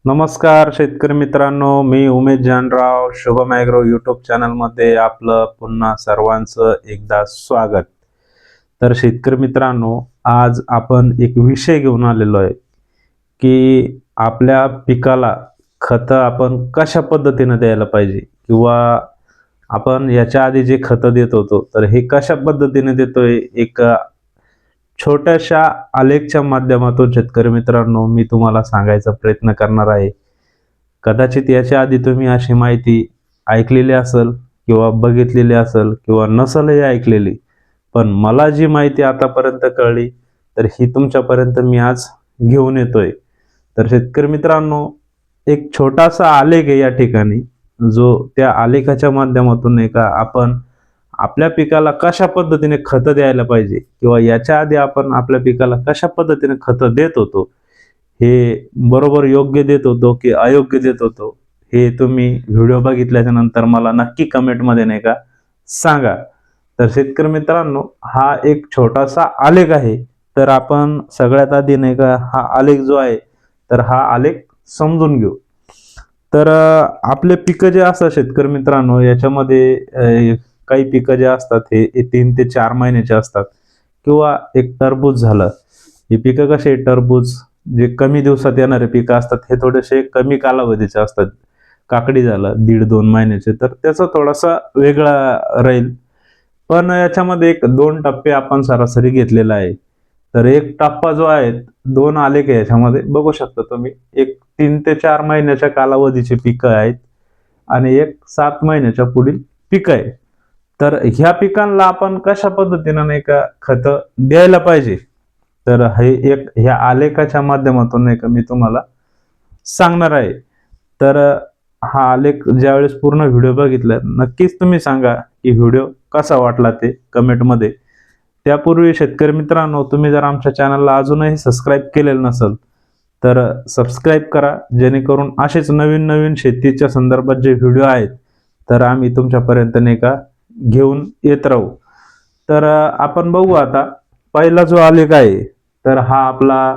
नमस्कार शेतकरी मित्रांनो, मी उमेश जानराव शुभम ॲग्रो यूट्यूब चॅनलमध्ये आपलं पुन्हा सर्वांचं एकदा स्वागत. तर शेतकरी मित्रांनो, आज आपण एक विषय घेऊन आलेलो आहे की आपल्या पिकाला खतं आपण कशा पद्धतीने द्यायला पाहिजे किंवा आपण याच्या आधी जे खतं देत होतो तर हे कशा पद्धतीने देतोय. एक छोट्याशा आलेखच्या माध्यमातून शेतकरी मित्रांनो मी तुम्हाला सांगायचा प्रयत्न करणार आहे. कदाचित याच्या आधी तुम्ही अशी माहिती ऐकलेली असेल किंवा बघितलेली असेल किंवा नसेलही ऐकलेली, पण मला जी माहिती आतापर्यंत कळली तर ही तुमच्यापर्यंत मी आज घेऊन येतोय. तर शेतकरी मित्रांनो, एक छोटासा आलेख आहे या ठिकाणी, जो त्या आलेखाच्या माध्यमातून आपण आपल्या पिकाला कशा पद्धतीने खतं द्यायला पाहिजे किंवा याच्या आधी आपण आपल्या पिकाला कशा पद्धतीने खतं देत होतो, हे बरोबर योग्य देत होतो की अयोग्य देत होतो, हे तुम्ही व्हिडिओ बघितल्याच्या नंतर मला नक्की कमेंटमध्ये सांगा. तर शेतकरी मित्रांनो, हा एक छोटासा आलेख आहे. तर आपण सगळ्यात आधी हा आलेख जो आहे तर हा आलेख समजून घेऊ. तर आपले पिकं जे असतात शेतकरी मित्रांनो, याच्यामध्ये काही पिकं जे असतात हे 3 ते 4 महिन्याचे असतात. किंवा एक टरबूज झालं, ही पिकं कशी टरबूज जे कमी दिवसात येणारे पिकं असतात हे थोडेसे कमी कालावधीचे असतात. काकडी झालं 1.5-2 महिन्याचे, तर त्याचा थोडासा वेगळा राहील. पण याच्यामध्ये 2 टप्पे आपण सरासरी घेतलेला आहे. तर एक टप्पा जो आहे, 2 आलेख आहे याच्यामध्ये बघू शकता तुम्ही. एक 3 ते 4 महिन्याच्या कालावधीची पिकं आहेत आणि एक 7 महिन्याच्या पुढील पिकं आहे. तर ह्या पिकांना आपण कशा पद्धतीने खतं द्यायला पाहिजे, तर हे एक ह्या आलेखाच्या माध्यमातून मी तुम्हाला सांगणार आहे. तर हा आलेख ज्यावेळेस पूर्ण व्हिडिओ बघितला नक्कीच तुम्ही सांगा की व्हिडिओ कसा वाटला ते कमेंटमध्ये. त्यापूर्वी शेतकरी मित्रांनो, तुम्ही जर आमच्या चॅनलला अजूनही सबस्क्राईब केलेलं नसेल तर सबस्क्राईब करा, जेणेकरून असेच नवीन नवीन शेतीच्या संदर्भात जे व्हिडिओ आहेत तर आम्ही तुमच्यापर्यंत घेऊन येत राहू. तर आपण बघू आता पहिला जो आलेख आहे तर हा आपला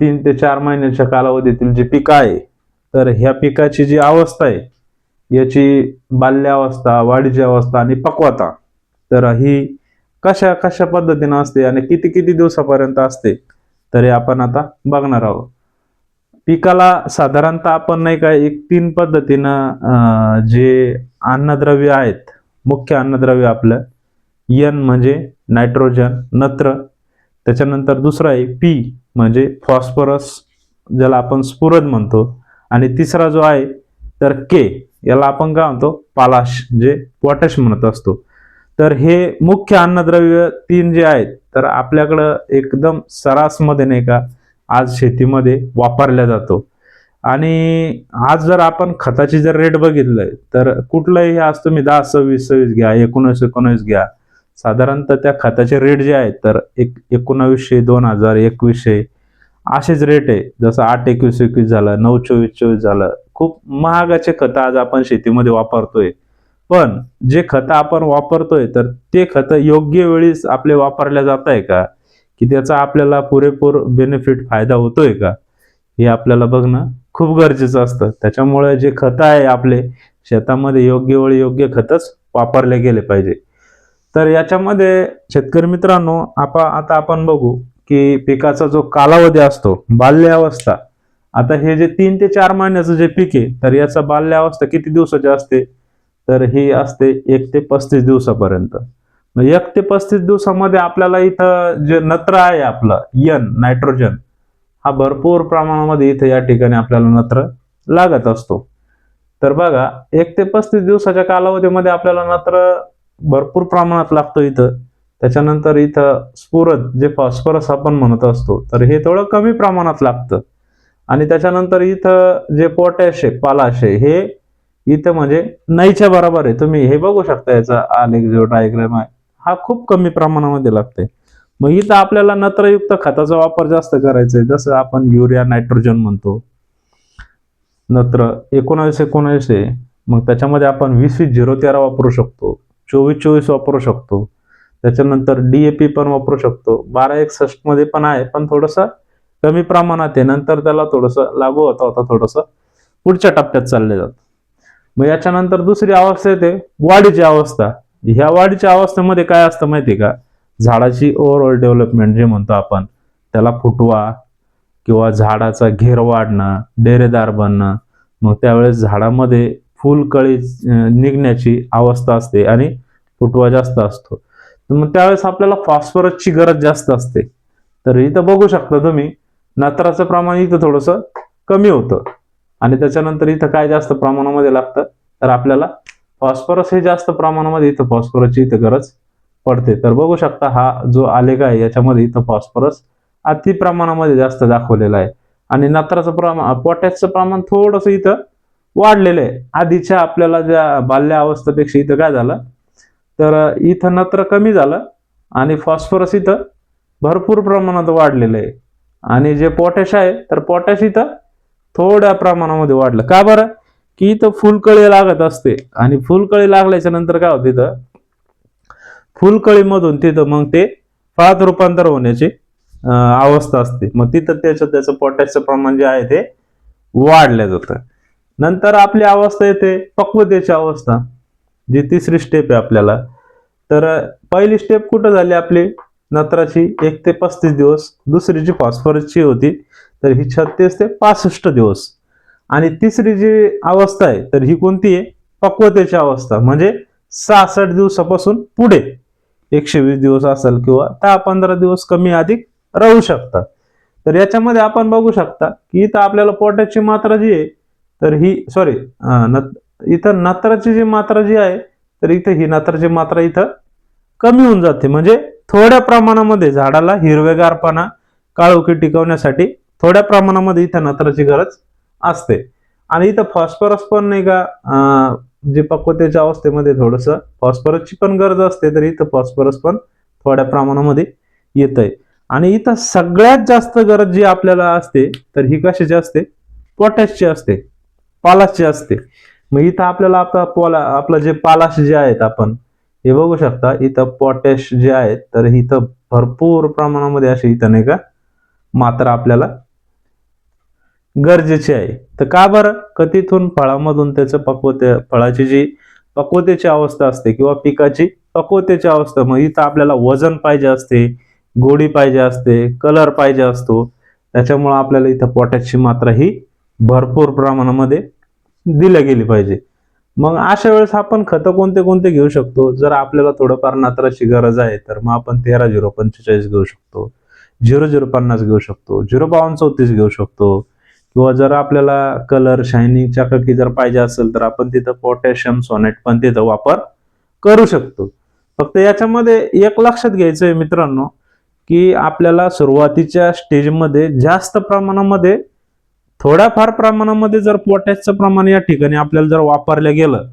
3 ते 4 महिन्याच्या कालावधीतील जे पीक आहे, तर ह्या पिकाची जी अवस्था आहे, याची बाल्यावस्था, वाढीची अवस्था आणि पक्वता, तर ही कशा कशा पद्धतीने असते आणि किती किती दिवसापर्यंत असते, तर हे आपण आता बघणार आहोत. पिकाला साधारणतः आपण एक 3 पद्धतीनं जे अन्नद्रव्य आहेत, मुख्य अन्नद्रव्य आपलं एन म्हणजे नायट्रोजन, नत्र, त्याच्यानंतर दुसरा आहे पी म्हणजे फॉस्फरस, ज्याला आपण स्फुरद म्हणतो, आणि तिसरा जो आहे तर के, याला आपण काय म्हणतो, पालाश, जे पोटॅश म्हणत असतो. तर हे मुख्य अन्नद्रव्य 3 जे आहेत तर आपल्याकडं एकदम सरासमध्ये आज शेतीमध्ये वापरल्या जातो. आणि आज जर आपण खताची जर रेट बघितलंय तर कुठलंही आज तुम्ही 10-26 घ्या, 19-19 घ्या, साधारणतः त्या खताचे रेट जे आहेत तर 1900, 2000, 2100 असेच रेट आहे. जसं 8-21-21 झालं, 9-24-24 झालं. खूप महागाचे खतं आज आपण शेतीमध्ये वापरतोय. पण जे खतं आपण वापरतोय तर ते खतं योग्य वेळीच आपले वापरल्या जात आहे का, की त्याचा आपल्याला पुरेपूर बेनिफिट फायदा होतोय का, हे आपल्याला बघणं खूप गरजेचं असतं. त्याच्यामुळे जे खतं आहे आपले शेतामध्ये योग्य वेळी योग्य खतच वापरले गेले पाहिजे. तर याच्यामध्ये शेतकरी मित्रांनो, आता आपण बघू की पिकाचा जो कालावधी असतो, बाल्यावस्था. आता हे जे 3 ते 4 महिन्याचं जे पीक आहे तर याचा बाल्यावस्था किती दिवसाची असते, तर ही असते 1 ते 35 दिवसापर्यंत. 1 ते 35 दिवसामध्ये आपल्याला इथं जे नत्र आहे आपलं एन, नायट्रोजन, हा भरपूर प्रमाणामध्ये इथे या ठिकाणी आपल्याला नत्र लागत असतो. तर बघा, 1 ते 35 दिवसाच्या कालावधीमध्ये आपल्याला नत्र भरपूर प्रमाणात लागतो इथं. त्याच्यानंतर इथं स्फुरद, जे फॉस्फरस आपण म्हणत असतो, तर हे थोडं कमी प्रमाणात लागतं. आणि त्याच्यानंतर इथं जे पोटॅश आहे, पालाश आहे, हे इथं म्हणजे नाहीच्या बरोबर आहे. तुम्ही हे बघू शकता, याचा आलेख जो डायग्राम आहे हा खूप कमी प्रमाणामध्ये लागते. मग इथं आपल्याला नत्रयुक्त खताचा वापर जास्त करायचा आहे, जसं आपण युरिया, नायट्रोजन म्हणतो. नत्र 19-19 आहे, मग त्याच्यामध्ये आपण 20-20-0-13 वापरू शकतो, 24-24 वापरू शकतो. त्याच्यानंतर DAP पण वापरू शकतो. 12-61 मध्ये पण आहे, पण थोडंसं कमी प्रमाणात आहे, नंतर त्याला थोडंसं लागू होता होता थोडंसं पुढच्या टप्प्यात चालले जातं. मग याच्यानंतर दुसरी अवस्था येते वाढीची अवस्था. ह्या वाढीच्या अवस्थेमध्ये काय असतं माहिती का, झाडाची ओव्हरऑल डेव्हलपमेंट जे म्हणतो आपण त्याला, फुटवा किंवा झाडाचा घेर वाढणं, डेरेदार बनणं, मग त्यावेळेस झाडामध्ये फुलकळी निघण्याची अवस्था असते आणि फुटवा जास्त असतो. तर मग त्यावेळेस आपल्याला फॉस्फरसची गरज जास्त असते. तर इथं बघू शकता तुम्ही नत्राचं प्रमाण इथं थोडंसं कमी होतं आणि त्याच्यानंतर इथं काय जास्त प्रमाणामध्ये लागतं तर आपल्याला फॉस्फरस हे जास्त प्रमाणामध्ये इथं फॉस्फरसची इथं गरज पडते. तर बघू शकता हा जो आलेख आहे याच्यामध्ये इथं फॉस्फरस अति प्रमाणामध्ये जास्त दाखवलेला आहे आणि नत्राचं प्रमाण, पोटॅशचं प्रमाण थोडंसं इथं वाढलेलं आहे. आधीच्या आपल्याला ज्या बाल्य अवस्थेपेक्षा इथं काय झालं तर इथं नत्र कमी झालं आणि फॉस्फरस इथं भरपूर प्रमाणात वाढलेलं आहे आणि जे पोटॅश आहे तर पोटॅश इथं थोड्या प्रमाणामध्ये वाढलं. का बरं, की इथं फुलकळी लागत असते आणि फुलकळी लागल्याच्या नंतर काय होतं, इथं फुलकळीमधून तिथं मग ते फळात रूपांतर होण्याची अवस्था असते. मग तिथं त्याचं पोटॅशचं प्रमाण जे आहे ते वाढलं जातं. नंतर आपली अवस्था येते पक्वतेची अवस्था, जी तिसरी स्टेप आहे आपल्याला. तर पहिली स्टेप कुठं झाली आपली नत्राची 1 ते 35 दिवस, दुसरी जी फॉस्फरसची होती तर ही 36 ते 65 दिवस आणि तिसरी जी अवस्था आहे तर ही कोणती आहे, पक्वतेची अवस्था, म्हणजे 66 दिवसापासून पुढे 120 दिवस असेल किंवा 10-15 दिवस कमी अधिक राहू शकतात. तर याच्यामध्ये आपण बघू शकता की इथं आपल्याला पोटॅशची मात्रा जी आहे तर ही इथं नत्राची जी मात्रा जी आहे तर इथं ही नत्राची मात्रा इथं कमी होऊन जाते. म्हणजे थोड्या प्रमाणामध्ये झाडाला हिरवेगारपणा काळोखी टिकवण्यासाठी थोड्या प्रमाणामध्ये इथं नत्राची गरज असते आणि इथं फॉस्फरस पण नाही का, जे पक्वतेच्या अवस्थेमध्ये थोडस फॉस्फरसची पण गरज असते तर इथं फॉस्फरस पण थोड्या प्रमाणामध्ये येत आहे. आणि इथं सगळ्यात जास्त गरज जी आपल्याला असते तर ही कशाची असते, पोटॅशची असते, पालाशची असते. मग इथं आपल्याला आपलं जे पालाश जे आहेत आपण हे बघू शकता, इथं पोटॅश जे आहे तर इथं भरपूर प्रमाणामध्ये अशी इथं नाही का मात्रा आपल्याला गरजेची आहे. तर का बरं, तिथून फळामधून त्याचं फळाची जी पक्वतेची अवस्था असते किंवा पिकाची पक्वतेची अवस्था, मग इथं आपल्याला वजन पाहिजे असते, गोडी पाहिजे असते, कलर पाहिजे असतो. त्याच्यामुळे आपल्याला इथं पोटॅशची मात्रा ही भरपूर प्रमाणामध्ये दिल्या गेली पाहिजे. मग अशा वेळेस आपण खतं कोणते कोणते घेऊ शकतो, जर आपल्याला थोडंफार नत्राची गरज आहे तर मग आपण 13-0-45 घेऊ शकतो, 0-0-50 घेऊ शकतो, 0-52-34 घेऊ शकतो किंवा जर आपल्याला कलर शायनिंग चकाकी जर पाहिजे असेल तर आपण तिथं पोटॅशियम सोनेट पण तिथं वापर करू शकतो. फक्त याच्यामध्ये एक लक्षात घ्यायचंय मित्रांनो की आपल्याला सुरुवातीच्या स्टेजमध्ये जास्त प्रमाणामध्ये थोड्याफार प्रमाणामध्ये जर पोटॅशचं प्रमाण या ठिकाणी आपल्याला जर वापरलं गेलं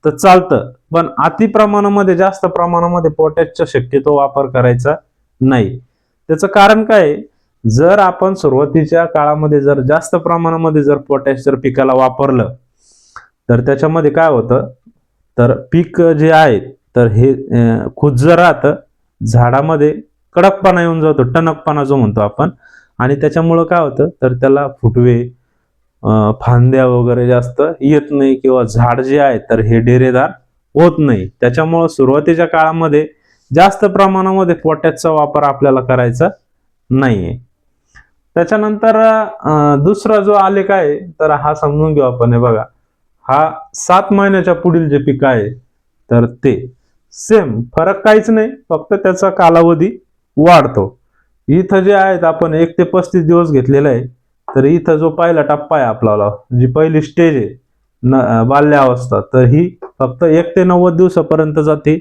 तर चालतं, पण अति प्रमाणामध्ये जास्त प्रमाणामध्ये पोटॅशचा शक्यतो वापर करायचा नाही. त्याचं कारण काय, जर आपण सुरुवातीच्या काळामध्ये जर जास्त प्रमाणामध्ये जर पोटॅश जर पिकाला वापरलं तर त्याच्यामध्ये काय होतं तर पीक जे आहे तर हे खुज्जर राहतं, झाडामध्ये कडकपणा येऊन जातो, टणकपणा जो म्हणतो आपण, आणि त्याच्यामुळं काय होतं तर त्याला फुटवे, फांद्या वगैरे जास्त येत नाही किंवा झाड जे आहे तर हे डेरेदार होत नाही. त्याच्यामुळं सुरुवातीच्या काळामध्ये जास्त प्रमाणामध्ये पोटॅशचा वापर आपल्याला करायचा नाहीये. त्याच्यानंतर दुसरा जो आलेख आहे तर हा समजून घेऊ आपण. हे बघा, हा 7 महिन्याच्या पुढील जे पीक आहे तर ते सेम, फरक काहीच नाही, फक्त त्याचा कालावधी वाढतो. इथं जे आहेत आपण 1 ते 35 दिवस घेतलेला आहे तर इथं जो पहिला टप्पा आहे आपल्याला, जी पहिली स्टेज आहे बाल्यावस्था, तर ही फक्त 1 ते 90 दिवसापर्यंत जाते.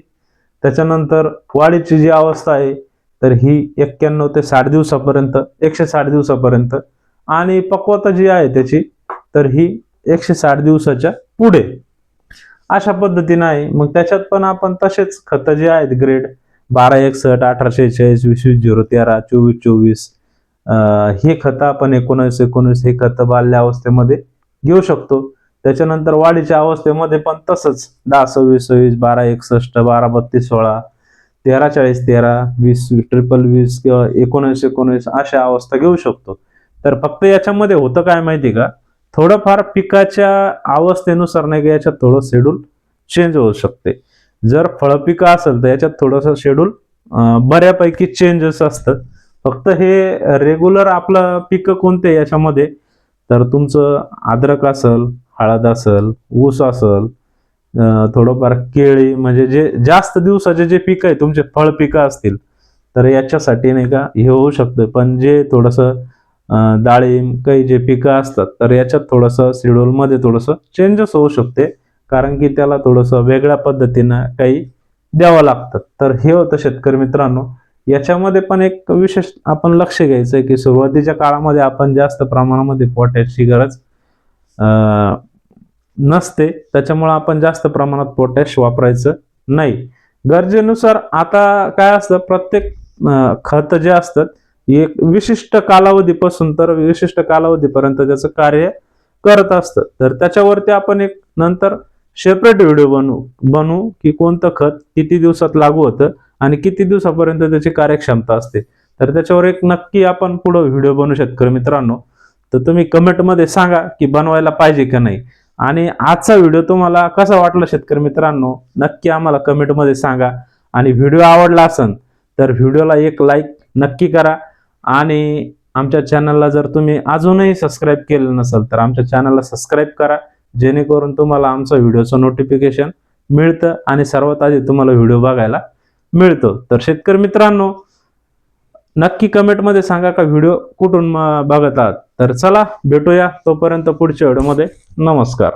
त्याच्यानंतर वाढीची जी अवस्था आहे तर ही 91 ते 60 दिवसापर्यंत, 160 दिवसापर्यंत, आणि पक्वता जी आहे त्याची तर ही 160 दिवसाच्या पुढे, अशा पद्धतीने आहे. मग त्याच्यात पण आपण तसेच खत जे आहेत ग्रेड 12-61, 18-46, 20-20-13, 24-24, हे खत आपण 19-19 हे खत बाल्य अवस्थेमध्ये घेऊ शकतो. त्याच्यानंतर वाढीच्या अवस्थेमध्ये पण तसंच 10-26-26, 12-61, 12-32-16, 13-40-13, 20-20-20 किंवा 19-19 अशा अवस्था घेऊ शकतो. तर फक्त याच्यामध्ये होतं काय माहिती का, थोडंफार पिकाच्या अवस्थेनुसार नाही का याच्यात थोडं शेड्यूल चेंज होऊ शकते. जर फळपिकं असेल तर याच्यात थोडंसं शेड्यूल बऱ्यापैकी चेंजेस असतात. फक्त हे रेग्युलर आपलं पिकं कोणते याच्यामध्ये, तर तुमचं अद्रक असेल, हळद असेल, ऊस असेल, थोडंफार केळी, म्हणजे जे जास्त दिवसाचे जे पिकं आहे तुमचे फळ पिकं असतील तर याच्यासाठी नाही का हे होऊ शकतं. पण जे थोडंसं डाळिंब काही जे पिकं असतात तर याच्यात थोडंसं शेड्यूलमध्ये थोडंसं चेंजेस होऊ शकते, कारण की त्याला थोडंसं वेगळ्या पद्धतीनं काही द्यावं लागतं. तर हे होतं शेतकरी मित्रांनो. याच्यामध्ये पण एक विशेष आपण लक्ष घ्यायचं आहे की सुरुवातीच्या काळामध्ये आपण जास्त प्रमाणामध्ये पोटॅशची गरज नसते, त्याच्यामुळे आपण जास्त प्रमाणात पोटॅश वापरायचं नाही. गरजेनुसार आता काय असतं, प्रत्येक खत जे असतात एक विशिष्ट कालावधीपासून तर विशिष्ट कालावधीपर्यंत त्याचं कार्य करत असतं. तर त्याच्यावरती आपण एक नंतर सेपरेट व्हिडिओ बनवू की कोणतं खत किती दिवसात लागू होतं आणि किती दिवसापर्यंत त्याची कार्यक्षमता असते. तर त्याच्यावर एक नक्की आपण पुढे व्हिडिओ बनवू शेतकरी मित्रांनो. तर तुम्ही कमेंटमध्ये सांगा की बनवायला पाहिजे का नाही, आणि आजचा व्हिडिओ तुम्हाला कसा वाटला शेतकरी मित्रांनो नक्की आम्हाला कमेंटमध्ये सांगा. आणि व्हिडिओ आवडला असेल तर व्हिडिओला एक लाईक नक्की करा. आणि आमच्या चॅनलला जर तुम्ही अजूनही सबस्क्राईब केलं नसेल तर आमच्या चॅनलला सबस्क्राईब करा, जेणेकरून तुम्हाला आमचा व्हिडिओचं नोटिफिकेशन मिळतं आणि सर्वात आधी तुम्हाला व्हिडिओ बघायला मिळतो. तर शेतकरी मित्रांनो नक्की कमेंटमध्ये सांगा का व्हिडिओ कुठून बघत आहात. तर चला भेटूया तोपर्यंत पुढच्या व्हिडिओमध्ये. नमस्कार.